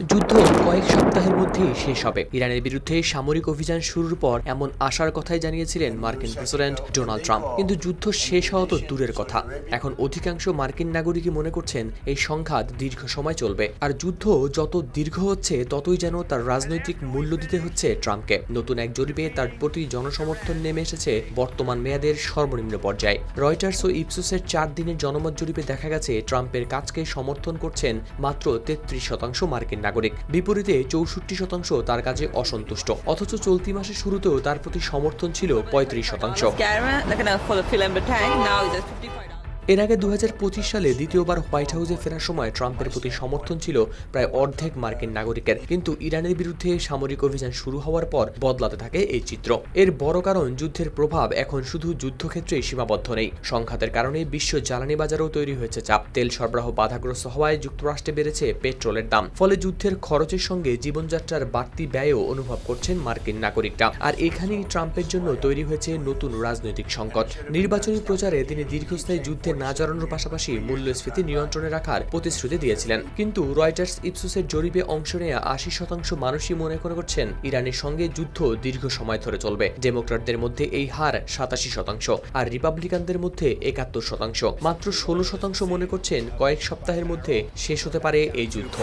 যুদ্ধ কয়েক সপ্তাহের মধ্যেই শেষ হবে। ইরানের বিরুদ্ধে সামরিক অভিযান শুরুর পর এমন আশার কথাই জানিয়েছিলেন মার্কিন প্রেসিডেন্ট ডোনাল্ড ট্রাম্প। কিন্তু যুদ্ধ শেষ হওয়া তো দূরের কথা, এখন অধিকাংশ মার্কিন নাগরিকই মনে করছেন এই সংঘাত দীর্ঘ সময় চলবে। আর যুদ্ধ যত দীর্ঘ হচ্ছে ততই যেন তার রাজনৈতিক মূল্য দিতে হচ্ছে ট্রাম্পকে। নতুন এক জরিপে তার প্রতি জনসমর্থন নেমে এসেছে বর্তমান মেয়াদের সর্বনিম্ন পর্যায়ে। রয়টার্স ও ইপসোসের 4 দিনের জনমত জরিপে দেখা গেছে ট্রাম্পের কাজকে সমর্থন করছেন মাত্র 33% মার্কিন নাগরিক, বিপরীতে 64% তার কাজে অসন্তুষ্ট। অথচ চলতি মাসের শুরুতেও তার প্রতি সমর্থন ছিল 35%। এর আগে 2025 সালে দ্বিতীয়বার হোয়াইট হাউসে ফেরার সময় ট্রাম্পের প্রতি সমর্থন ছিল প্রায় অর্ধেক মার্কিন নাগরিকের। কিন্তু ইরানের বিরুদ্ধে সামরিক অভিযান শুরু হওয়ার পর বদলাতে থাকে এই চিত্র। এর বড় কারণ, যুদ্ধের প্রভাব এখন শুধু যুদ্ধক্ষেত্রেই সীমাবদ্ধ নেই। সংঘাতের কারণে বিশ্ব জ্বালানি বাজারেও তৈরি হয়েছে চাপ। তেল সরবরাহ বাধাগ্রস্ত হওয়ায় যুক্তরাষ্ট্রে বেড়েছে পেট্রোলের দাম। ফলে যুদ্ধের খরচের সঙ্গে জীবনযাত্রার বাড়তি ব্যয়ও অনুভব করছেন মার্কিন নাগরিকরা। আর এখানেই ট্রাম্পের জন্য তৈরি হয়েছে নতুন রাজনৈতিক সংকট। নির্বাচনী প্রচারে তিনি দীর্ঘস্থায়ী যুদ্ধে না জড়ানোর পাশাপাশি মূল্যস্ফীতি নিয়ন্ত্রণে রাখার প্রতিশ্রুতি দিয়েছিলেন। কিন্তু রয়টার্স ইপসোসের জরিপে অংশ নেওয়া 80% মানুষই মনে করছেন ইরানের সঙ্গে যুদ্ধ দীর্ঘ সময় ধরে চলবে। ডেমোক্র্যাটদের মধ্যে এই হার 87%, আর রিপাবলিকানদের মধ্যে 71%। মাত্র 16% মনে করছেন কয়েক সপ্তাহের মধ্যে শেষ হতে পারে এই যুদ্ধ।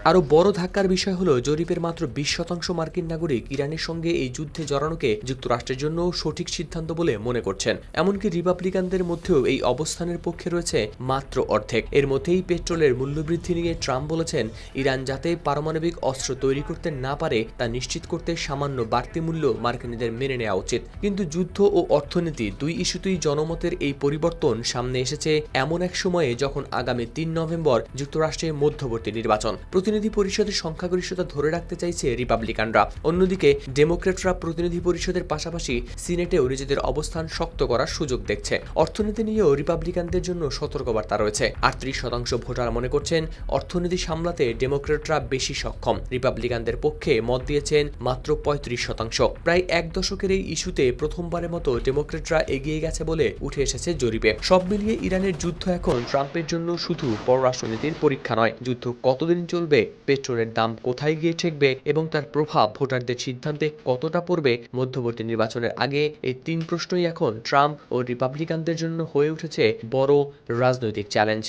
আরও বড় ধাক্কার বিষয় হলো, জরিপের মাত্র 20% মার্কিন নাগরিক ইরানের সঙ্গে এই যুদ্ধে জড়ানোকে যুক্তরাষ্ট্রের জন্য সঠিক সিদ্ধান্ত বলে মনে করছেন। এমনকি রিপাবলিকানদের মধ্যেও এই অবস্থানের পক্ষে রয়েছে মাত্র অর্ধেক। এর মধ্যেই পেট্রোলের মূল্যবৃদ্ধি নিয়ে ট্রাম্প বলেছেন, ইরান যাতে পারমাণবিক অস্ত্র তৈরি করতে না পারে তা নিশ্চিত করতে সামান্য বাড়তি মূল্য মার্কিনীদের মেনে নেওয়া উচিত। কিন্তু যুদ্ধ ও অর্থনীতি দুই ইস্যুতেই জনমতের এই পরিবর্তন সামনে এসেছে এমন এক সময়ে যখন আগামী 3 নভেম্বর যুক্তরাষ্ট্রে মধ্যবর্তী নির্বাচন। প্রতিনিধি পরিষদের সংখ্যাগরিষ্ঠতা ধরে রাখতে চাইছে রিপাবলিকানরা। অন্যদিকে ডেমোক্র্যাটরা প্রতিনিধি পরিষদের পাশাপাশি সিনেটেও নিজেদের অবস্থান শক্ত করার সুযোগ দেখছে। অর্থনীতি নিয়েও রিপাবলিকানদের জন্য সতর্কবার্তা রয়েছে। 38% ভোটার মনে করছেন অর্থনীতি সামলাতে ডেমোক্র্যাটরা বেশি সক্ষম। রিপাবলিকানদের পক্ষে মত দিয়েছেন মাত্র 35%। প্রায় এক দশকের এই ইস্যুতে প্রথমবারের মতো ডেমোক্র্যাটরা এগিয়ে গেছে বলে উঠে এসেছে জরিপে। সব মিলিয়ে ইরানের যুদ্ধ এখন ট্রাম্পের জন্য শুধু পররাষ্ট্রনীতির পরীক্ষা নয়, যুদ্ধ কতদিন চলবে, পেট্রোলের দাম কোথায় গিয়ে ঠেকবে এবং তার প্রভাব ভোটারদের সিদ্ধান্তে কতটা পড়বে মধ্যবর্তী নির্বাচনের আগে, এই 3 প্রশ্নই এখন ট্রাম্প ও রিপাবলিকানদের জন্য হয়ে উঠেছে বড় রাজনৈতিক চ্যালেঞ্জ।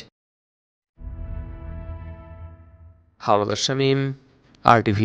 হাওলাদার শামীম, RTV।